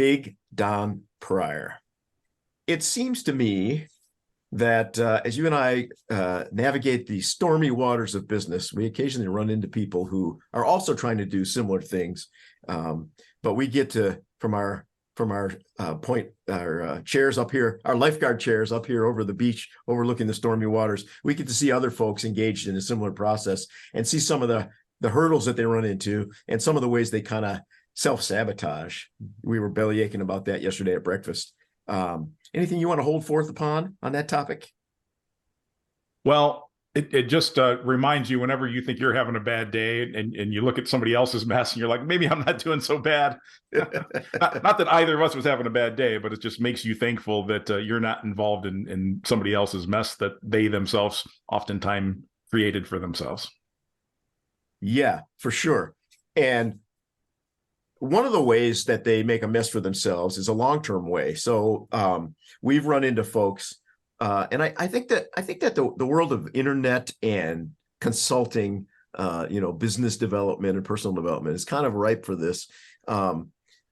Big Don Pryor. It seems to me that as you and I navigate the stormy waters of business, we occasionally run into people who are also trying to do similar things. But we get to, from our chairs up here, our lifeguard chairs up here over the beach, overlooking the stormy waters, we get to see other folks engaged in a similar process and see some of the hurdles that they run into and some of the ways they kind of self-sabotage. We were belly aching about that yesterday at breakfast. Anything you want to hold forth upon on that topic? Well, it just reminds you whenever you think you're having a bad day and you look at somebody else's mess and you're like, maybe I'm not doing so bad. not that either of us was having a bad day, but it just makes you thankful that you're not involved in somebody else's mess that they themselves oftentimes created for themselves. Yeah, for sure. And one of the ways that they make a mess for themselves is a long-term way. So we've run into folks, and I think that the world of internet and consulting, business development and personal development is kind of ripe for this.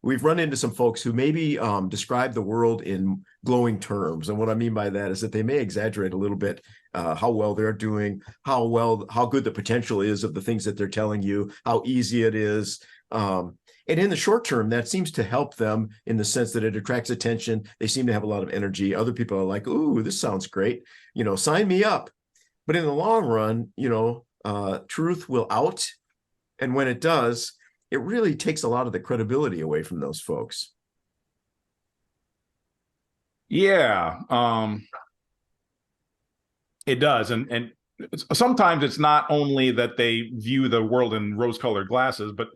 We've run into some folks who maybe describe the world in glowing terms, and what I mean by that is that they may exaggerate a little bit how well they're doing, how good the potential is of the things that they're telling you, how easy it is. And in the short term, that seems to help them in the sense that it attracts attention. They seem to have a lot of energy. Other people are like, ooh, this sounds great. Sign me up. But in the long run, truth will out. And when it does, it really takes a lot of the credibility away from those folks. Yeah, it does. And sometimes it's not only that they view the world in rose-colored glasses, but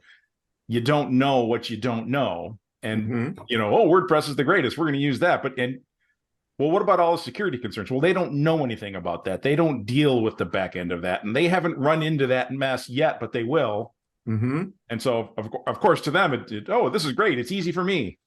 you don't know what you don't know. And, oh, WordPress is the greatest. We're going to use that. Well, what about all the security concerns? Well, they don't know anything about that. They don't deal with the back end of that. And they haven't run into that mess yet, but they will. And so, of course, to them, oh, this is great. It's easy for me.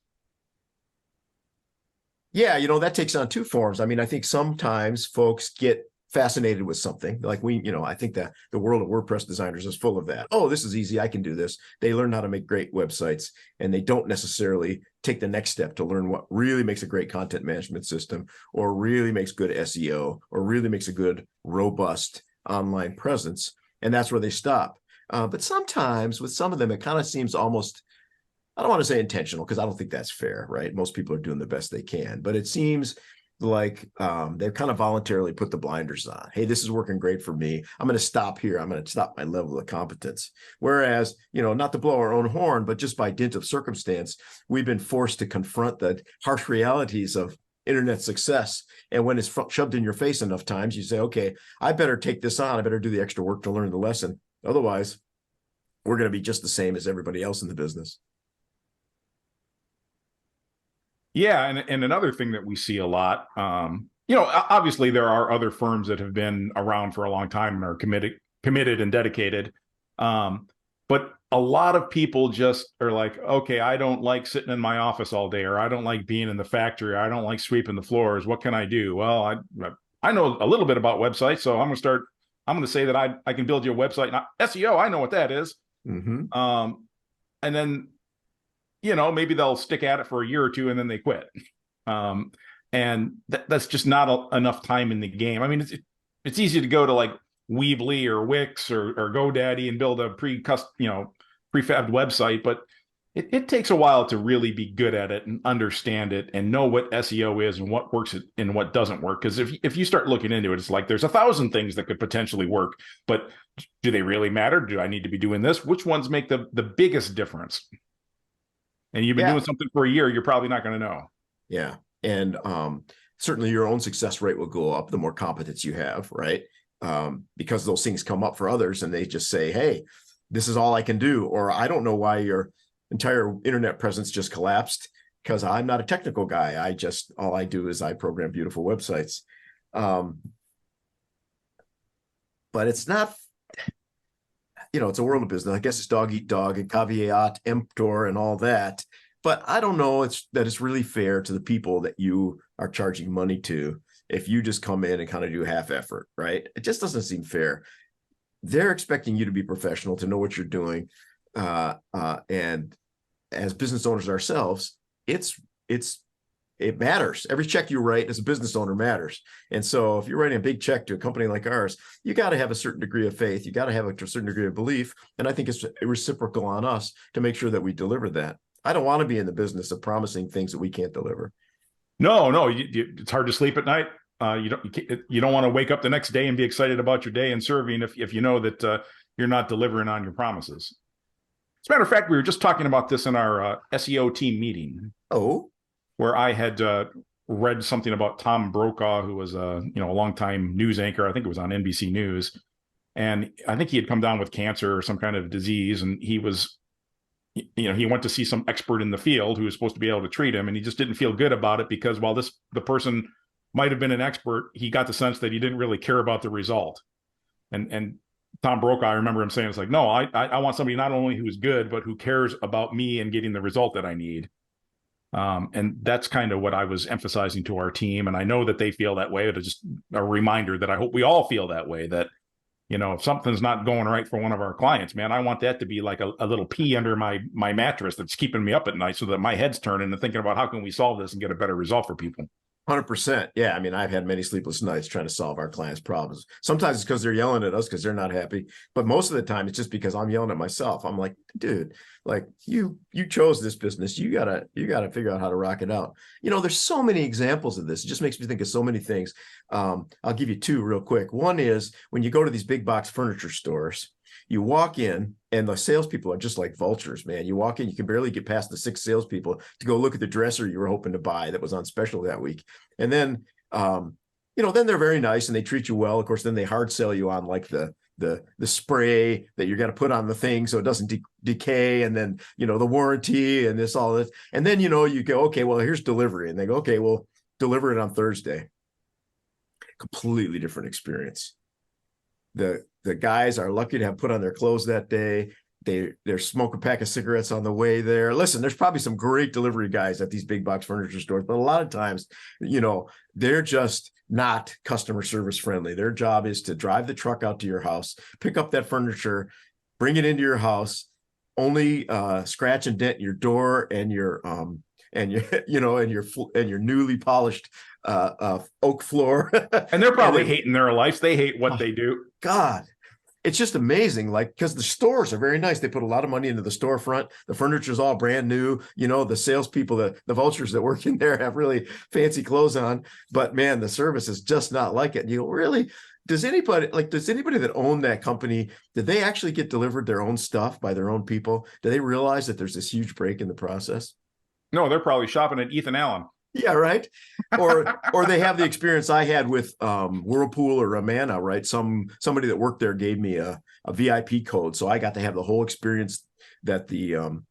Yeah, that takes on two forms. I mean, I think sometimes folks get fascinated with something like I think that the world of WordPress designers is full of that. Oh, this is easy. I can do this. They learn how to make great websites, and they don't necessarily take the next step to learn what really makes a great content management system, or really makes good SEO, or really makes a good, robust online presence. And that's where they stop. But sometimes with some of them, it kind of seems almost, I don't want to say intentional, because I don't think that's fair, right? Most people are doing the best they can, but it seems like they've kind of voluntarily put the blinders on. Hey, this is working great for me. I'm going to stop here. I'm going to stop my level of competence. Whereas, not to blow our own horn, but just by dint of circumstance, we've been forced to confront the harsh realities of internet success. And when it's shoved in your face enough times, you say, okay, I better take this on. I better do the extra work to learn the lesson. Otherwise, we're going to be just the same as everybody else in the business. Yeah, and another thing that we see a lot, obviously there are other firms that have been around for a long time and are committed and dedicated. But a lot of people just are like, okay, I don't like sitting in my office all day, or I don't like being in the factory, or I don't like sweeping the floors. What can I do? Well, I know a little bit about websites, so I'm going to say that I can build you a website. Now, SEO, I know what that is. And then maybe they'll stick at it for a year or two and then they quit. And that's just not enough time in the game. I mean, it's easy to go to like Weebly or Wix or GoDaddy and build a prefabbed website, but it takes a while to really be good at it and understand it and know what SEO is and what works and what doesn't work. Because if you start looking into it, it's like there's 1,000 things that could potentially work, but do they really matter? Do I need to be doing this? Which ones make the biggest difference? And you've been doing something for a year, you're probably not going to know. Yeah. And certainly your own success rate will go up the more competence you have, right? Because those things come up for others and they just say, hey, this is all I can do. Or I don't know why your entire internet presence just collapsed, because I'm not a technical guy. All I do is I program beautiful websites. But it's not, it's a world of business. I guess it's dog eat dog and caveat emptor and all that. But I don't know that it's really fair to the people that you are charging money to if you just come in and kind of do half effort, right? It just doesn't seem fair. They're expecting you to be professional, to know what you're doing. And as business owners ourselves, it matters. Every check you write as a business owner matters. And so if you're writing a big check to a company like ours, you got to have a certain degree of faith. You got to have a certain degree of belief. And I think it's reciprocal on us to make sure that we deliver that. I don't want to be in the business of promising things that we can't deliver. No, it's hard to sleep at night. You don't want to wake up the next day and be excited about your day in serving if you know that you're not delivering on your promises. As a matter of fact, we were just talking about this in our SEO team meeting. Oh, where I had read something about Tom Brokaw, who was a longtime news anchor. I think it was on NBC News, and I think he had come down with cancer or some kind of disease, and he was, he went to see some expert in the field who was supposed to be able to treat him, and he just didn't feel good about it because while the person might have been an expert, he got the sense that he didn't really care about the result. And Tom Brokaw, I remember him saying, it's like, no, I want somebody not only who's good, but who cares about me and getting the result that I need. And that's kind of what I was emphasizing to our team. And I know that they feel that way. It's just a reminder that I hope we all feel that way, that, if something's not going right for one of our clients, man, I want that to be like a little pea under my mattress that's keeping me up at night so that my head's turning and thinking about how can we solve this and get a better result for people. 100%. Yeah. I mean, I've had many sleepless nights trying to solve our clients' problems. Sometimes it's because they're yelling at us because they're not happy. But most of the time, it's just because I'm yelling at myself. I'm like, dude, like you chose this business. You gotta figure out how to rock it out. There's so many examples of this. It just makes me think of so many things. I'll give you two real quick. One is when you go to these big box furniture stores, you walk in and the salespeople are just like vultures, man. You walk in, you can barely get past the 6 salespeople to go look at the dresser you were hoping to buy that was on special that week. And then, then they're very nice and they treat you well. Of course, then they hard sell you on like the spray that you're going to put on the thing so it doesn't decay. And then, the warranty and all this. And then, you go, okay, well, here's delivery. And they go, okay, well, deliver it on Thursday. Completely different experience. The guys are lucky to have put on their clothes that day. They're smoking a pack of cigarettes on the way there. Listen, there's probably some great delivery guys at these big box furniture stores, but a lot of times, they're just not customer service friendly. Their job is to drive the truck out to your house, pick up that furniture, bring it into your house, only scratch and dent your door and your newly polished oak floor. And they're probably hating their lives. They hate what they do. God, it's just amazing. Like, because the stores are very nice. They put a lot of money into the storefront. The furniture's all brand new. The salespeople, the vultures that work in there have really fancy clothes on. But man, the service is just not like it. Really, does anybody that owned that company, did they actually get delivered their own stuff by their own people? Do they realize that there's this huge break in the process? No, they're probably shopping at Ethan Allen. Yeah, right. Or they have the experience I had with Whirlpool or Amana, right? Somebody that worked there gave me a VIP code, so I got to have the whole experience that the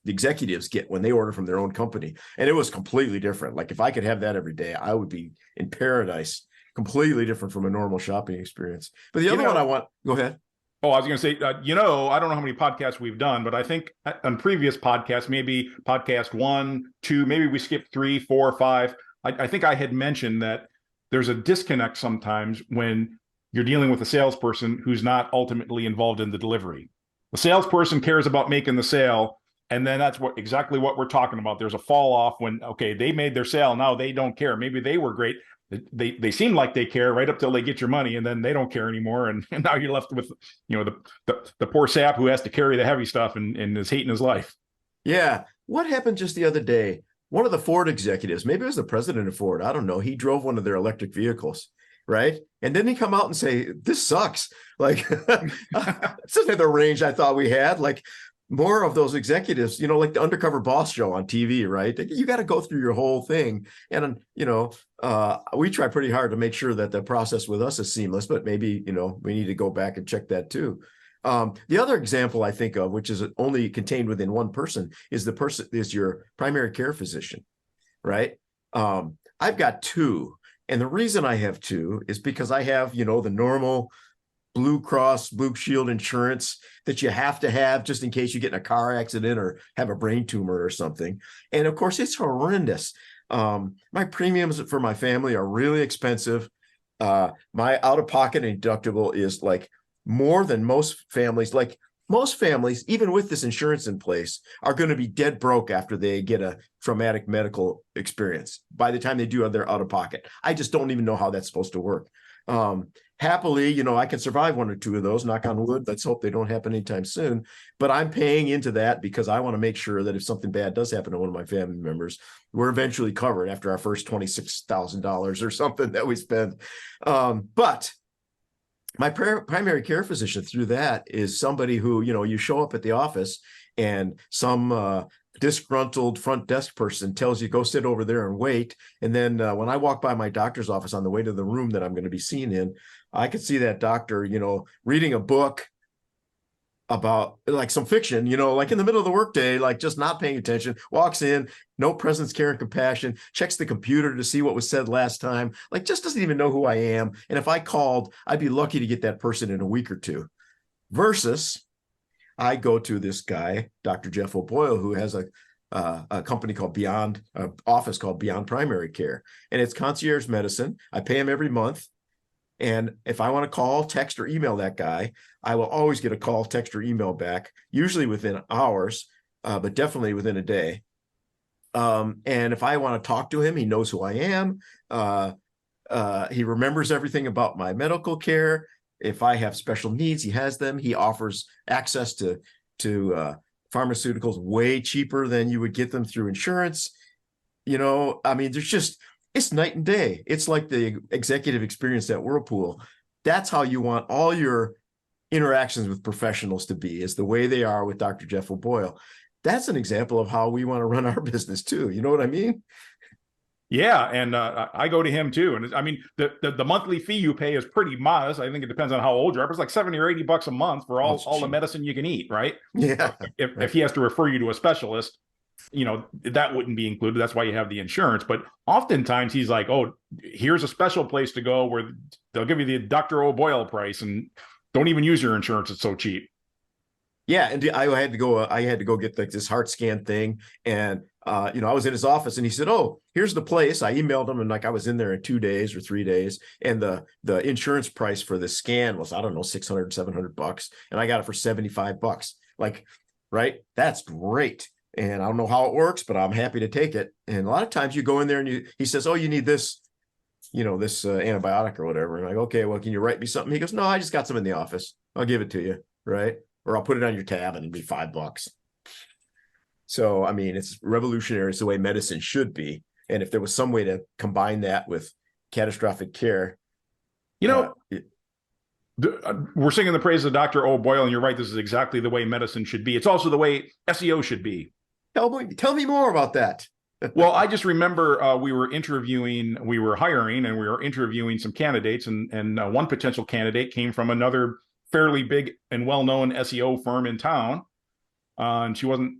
executives get when they order from their own company, and it was completely different. Like if I could have that every day, I would be in paradise. Completely different from a normal shopping experience. But the other one go ahead. Oh, I was going to say, I don't know how many podcasts we've done, but I think on previous podcasts, maybe podcast 1, 2, maybe we skipped 3, 4, 5. I think I had mentioned that there's a disconnect sometimes when you're dealing with a salesperson who's not ultimately involved in the delivery. The salesperson cares about making the sale, and then that's exactly what we're talking about. There's a fall off when, okay, they made their sale, now they don't care. Maybe they were great. They seem like they care right up till they get your money, and then they don't care anymore. And now you're left with, the poor sap who has to carry the heavy stuff and is hating his life. Yeah. What happened just the other day? One of the Ford executives, maybe it was the president of Ford, I don't know. He drove one of their electric vehicles, right? And didn't he come out and say, this sucks? Like, this isn't the range I thought we had. Like, more of those executives, like the Undercover Boss show on TV, right? You got to go through your whole thing. And, we try pretty hard to make sure that the process with us is seamless, but maybe, we need to go back and check that too. The other example I think of, which is only contained within one person, is your primary care physician, right? I've got 2. And the reason I have 2 is because I have, the normal Blue Cross Blue Shield insurance that you have to have just in case you get in a car accident or have a brain tumor or something. And of course, it's horrendous. My premiums for my family are really expensive. My out-of-pocket deductible is like more than most families. Like most families, even with this insurance in place, are going to be dead broke after they get a traumatic medical experience by the time they do their out of pocket. I just don't even know how that's supposed to work. Happily, you know, I can survive one or two of those, knock on wood. Let's hope they don't happen anytime soon. But I'm paying into that because I want to make sure that if something bad does happen to one of my family members, we're eventually covered after our first $26,000 or something that we spend. But my primary care physician through that is somebody who, you know, you show up at the office and some disgruntled front desk person tells you go sit over there and wait. And then when I walk by my doctor's office on the way to the room that I'm going to be seen in, I could see that doctor, you know, reading a book about like some fiction, you know, like in the middle of the workday, like just not paying attention, walks in, no presence, care, and compassion, checks the computer to see what was said last time, like just doesn't even know who I am. And if I called, I'd be lucky to get that person in a week or two. Versus I go to this guy, Dr. Jeff O'Boyle, who has a company called office called Beyond Primary Care. And it's concierge medicine. I pay him every month. And if I want to call, text, or email that guy, I will always get a call, text, or email back, usually within hours, but definitely within a day. And if I want to talk to him, he knows who I am. He remembers everything about my medical care. If I have special needs, he has them. He offers access to pharmaceuticals way cheaper than you would get them through insurance. You know, I mean, it's night and day. It's like the executive experience at Whirlpool. That's how you want all your interactions with professionals to be, is the way they are with Dr. Jeff O'Boyle. That's an example of how we want to run our business too. You know what I mean? Yeah, and I go to him too. And I mean, the monthly fee you pay is pretty modest. I think it depends on how old you are. But it's like $70 or $80 a month for all the medicine you can eat, right? Yeah. If he has to refer you to a specialist, you know, that wouldn't be included. That's why you have the insurance. But oftentimes he's like, oh, here's a special place to go where they'll give you the Dr. O'Boyle price and don't even use your insurance. It's so cheap. Yeah, and I had to go get this heart scan thing, and you know, I was in his office, and he said, "Oh, here's the place." I emailed him, and like I was in there in 2 days or 3 days, and the insurance price for the scan was, I don't know, $600, $700, and I got it for $75. Like, right? That's great. And I don't know how it works, but I'm happy to take it. And a lot of times you go in there and he says, "Oh, you need this, you know, this antibiotic or whatever." And I'm like, "Okay, well, can you write me something?" He goes, "No, I just got some in the office. I'll give it to you." Right. Or I'll put it on your tab and it'll be $5. So, I mean, it's revolutionary. It's the way medicine should be. And if there was some way to combine that with catastrophic care, you know, we're singing the praise of Dr. O'Boyle, and you're right. This is exactly the way medicine should be. It's also the way SEO should be. Tell me more about that. Well, I just remember we were hiring, and we were interviewing some candidates, and one potential candidate came from another fairly big and well-known SEO firm in town. And she wasn't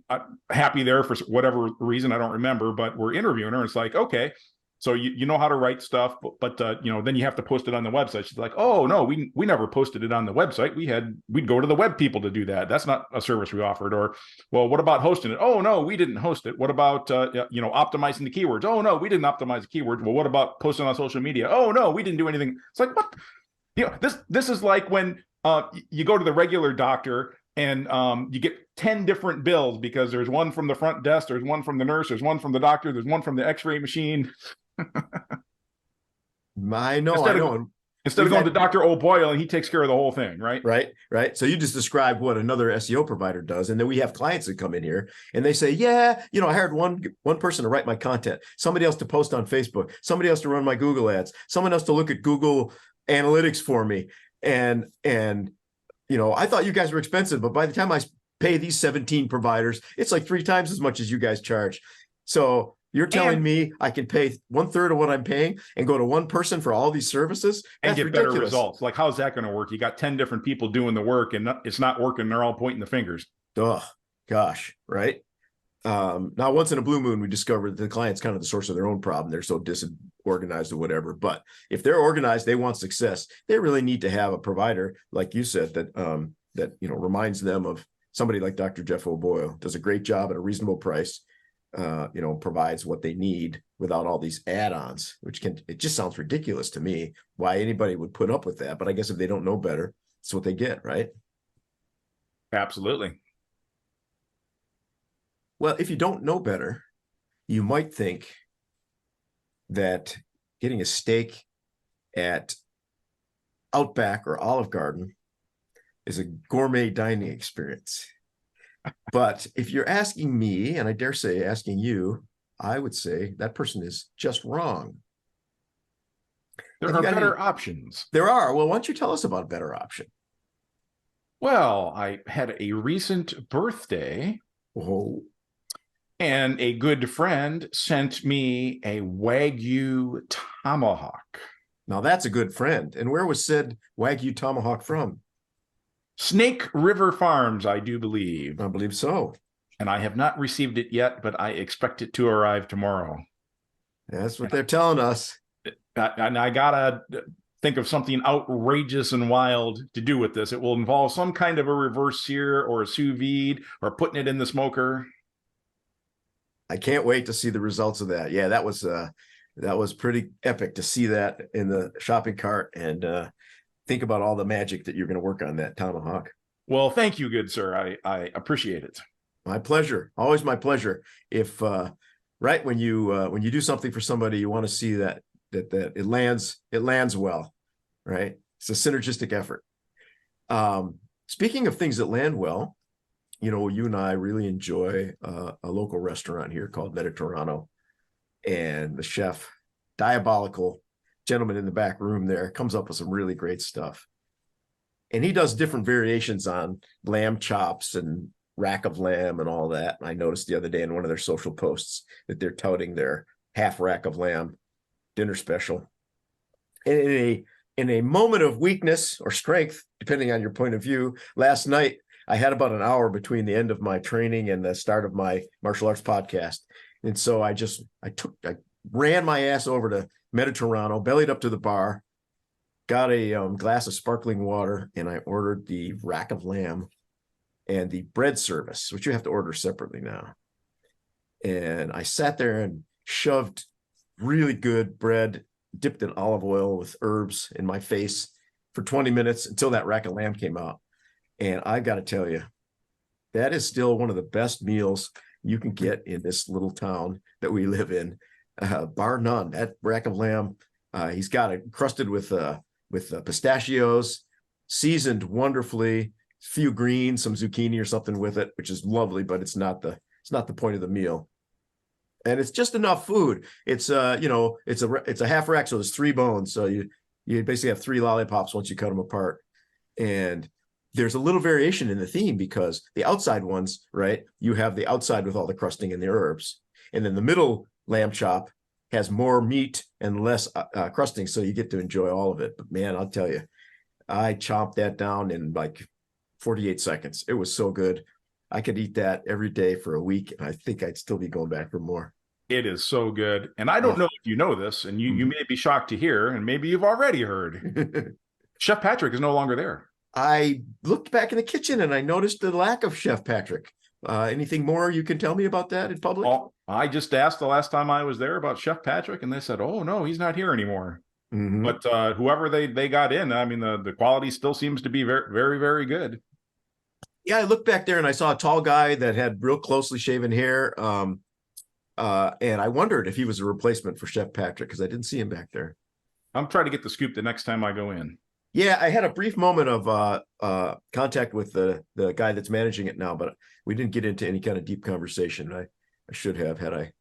happy there for whatever reason. I don't remember, but we're interviewing her. And it's like, okay, so you know how to write stuff, but you know, then you have to post it on the website. She's like, "Oh no, we never posted it on the website. We'd go to the web people to do that. That's not a service we offered." Or, "Well, what about hosting it?" "Oh no, we didn't host it." "What about you know, optimizing the keywords?" "Oh no, we didn't optimize the keywords." "Well, what about posting on social media?" "Oh no, we didn't do anything." It's like, what? You know, this is like when you go to the regular doctor and you get 10 different bills because there's one from the front desk, there's one from the nurse, there's one from the doctor, there's one from the x-ray machine. I know. Instead of going to Dr. O'Boyle and he takes care of the whole thing, right? Right. So you just described what another SEO provider does. And then we have clients that come in here and they say, "Yeah, you know, I hired one person to write my content, somebody else to post on Facebook, somebody else to run my Google ads, someone else to look at Google Analytics for me. And you know, I thought you guys were expensive, but by the time I pay these 17 providers, it's like 3 times as much as you guys charge." So you're telling me I can pay 1/3 of what I'm paying and go to one person for all these services? And get ridiculous. Better results. Like, how's that going to work? You got 10 different people doing the work and it's not working. They're all pointing the fingers. Oh, gosh. Right. Now, once in a blue moon, we discover that the client's kind of the source of their own problem. They're so disorganized or whatever. But if they're organized, they want success. They really need to have a provider, like you said, that you know, reminds them of somebody like Dr. Jeff O'Boyle, does a great job at a reasonable price. You know, provides what they need without all these add-ons, it just sounds ridiculous to me why anybody would put up with that. But I guess if they don't know better, it's what they get, right? Absolutely. Well, if you don't know better, you might think that getting a steak at Outback or Olive Garden is a gourmet dining experience. But if you're asking me, and I dare say asking you, I would say that person is just wrong. There are better options. There are. Well, why don't you tell us about a better option? Well, I had a recent birthday. Oh. And a good friend sent me a Wagyu tomahawk. Now that's a good friend. And where was said Wagyu tomahawk from? Snake River Farms, I do believe. I believe so. And I have not received it yet, but I expect it to arrive tomorrow. That's what they're telling us. And I gotta think of something outrageous and wild to do with this. It will involve some kind of a reverse sear or a sous vide or putting it in the smoker. I can't wait to see the results of that. Yeah, that was pretty epic to see that in the shopping cart and think about all the magic that you're going to work on that tomahawk. Well, thank you, good sir. I appreciate it. My pleasure. Always my pleasure. If right when you do something for somebody, you want to see that it lands well, right? It's a synergistic effort. Speaking of things that land well, you know, you and I really enjoy a local restaurant here called Mediterrano, and the chef, diabolical gentleman in the back room there, comes up with some really great stuff. And he does different variations on lamb chops and rack of lamb and all that. And I noticed the other day in one of their social posts that they're touting their half rack of lamb dinner special. And in a moment of weakness or strength, depending on your point of view, last night I had about an hour between the end of my training and the start of my martial arts podcast. And so I ran my ass over to Mediterrano, bellied up to the bar, got a glass of sparkling water, and I ordered the rack of lamb and the bread service, which you have to order separately now. And I sat there and shoved really good bread dipped in olive oil with herbs in my face for 20 minutes until that rack of lamb came out. And I got to tell you, that is still one of the best meals you can get in this little town that we live in, bar none. That rack of lamb, he's got it crusted with pistachios, seasoned wonderfully, few greens, some zucchini or something with it, which is lovely, but it's not the point of the meal. And it's just enough food. It's it's a half rack, so there's 3 bones. So you basically have 3 lollipops once you cut them apart. And there's a little variation in the theme because the outside ones, right? You have the outside with all the crusting and the herbs. And then the middle lamb chop has more meat and less crusting, so you get to enjoy all of it. But man, I'll tell you, I chomped that down in like 48 seconds. It was so good. I could eat that every day for a week, and I think I'd still be going back for more. It is so good. And I don't know if you know this, and you may be shocked to hear, and maybe you've already heard, Chef Patrick is no longer there. I looked back in the kitchen and I noticed the lack of Chef Patrick. Anything more you can tell me about that in public? Oh, I just asked the last time I was there about Chef Patrick, and they said, oh, no, he's not here anymore. Mm-hmm. But whoever they got in, I mean, the quality still seems to be very, very, very good. Yeah, I looked back there and I saw a tall guy that had real closely shaven hair. And I wondered if he was a replacement for Chef Patrick because I didn't see him back there. I'm trying to get the scoop the next time I go in. Yeah, I had a brief moment of contact with the guy that's managing it now, but we didn't get into any kind of deep conversation. I should have had I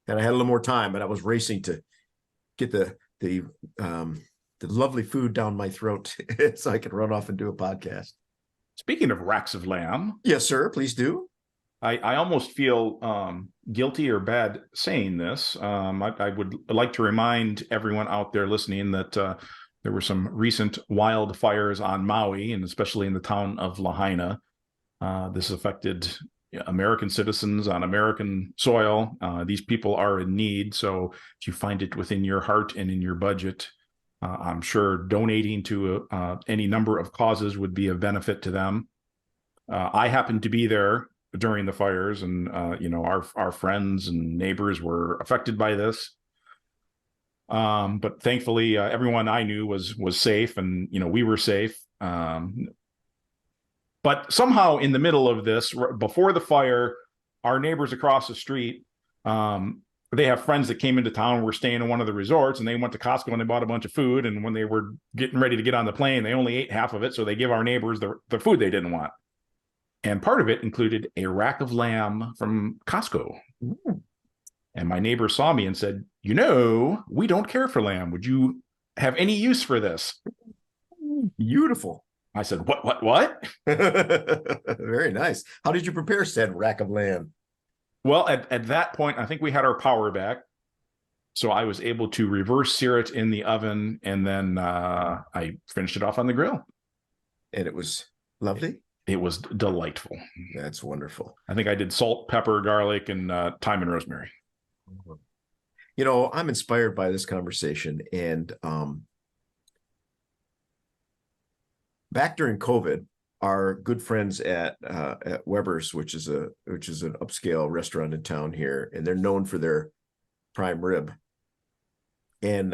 had a little more time, but I was racing to get the lovely food down my throat so I could run off and do a podcast. Speaking of racks of lamb. Yes, sir. Please do. I almost feel guilty or bad saying this. I would like to remind everyone out there listening that there were some recent wildfires on Maui, and especially in the town of Lahaina. This affected American citizens on American soil. These people are in need. So if you find it within your heart and in your budget, I'm sure donating to any number of causes would be of benefit to them. I happened to be there during the fires, and our friends and neighbors were affected by this. But thankfully, everyone I knew was safe, and we were safe. And But somehow in the middle of this, before the fire, our neighbors across the street, they have friends that came into town, were staying in one of the resorts, and they went to Costco and they bought a bunch of food. And when they were getting ready to get on the plane, they only ate half of it. So they give our neighbors the food they didn't want. And part of it included a rack of lamb from Costco. Ooh. And my neighbor saw me and said, we don't care for lamb. Would you have any use for this? Beautiful. I said, what? Very nice. How did you prepare said rack of lamb? Well, at that point, I think we had our power back. So I was able to reverse sear it in the oven, and then I finished it off on the grill. And it was lovely? It was delightful. That's wonderful. I think I did salt, pepper, garlic, and thyme and rosemary. I'm inspired by this conversation. And back during COVID, our good friends at Weber's, which is an upscale restaurant in town here, and they're known for their prime rib. And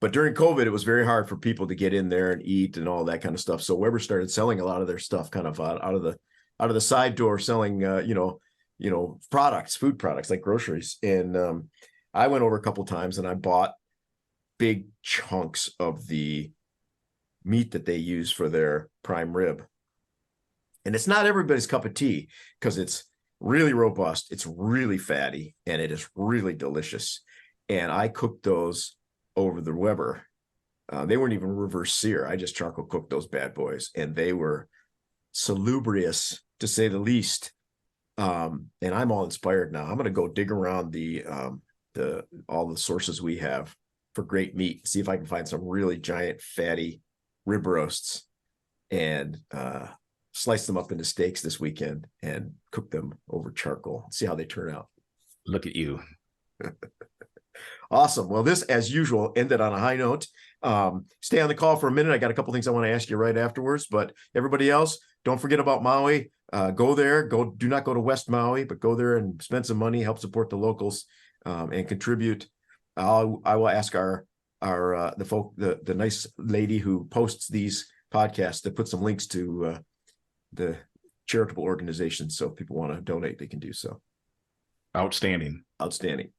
but during COVID, it was very hard for people to get in there and eat and all that kind of stuff. So Weber started selling a lot of their stuff kind of out of the side door, selling food products like groceries. And I went over a couple of times and I bought big chunks of the meat that they use for their prime rib. And it's not everybody's cup of tea because it's really robust, it's really fatty, and it is really delicious. And I cooked those over the Weber. They weren't even reverse sear. I just charcoal cooked those bad boys, and they were salubrious to say the least. And I'm all inspired now. I'm going to go dig around all the sources we have for great meat, see if I can find some really giant fatty rib roasts and slice them up into steaks this weekend and cook them over charcoal. See how they turn out. Look at you. Awesome. Well, this, as usual, ended on a high note. Stay on the call for a minute. I got a couple things I want to ask you right afterwards, but everybody else, don't forget about Maui. Go there. Do not go to West Maui, but go there and spend some money, help support the locals, and contribute. I will ask the nice lady who posts these podcasts to put some links to the charitable organizations. So if people want to donate, they can do so. Outstanding. Outstanding.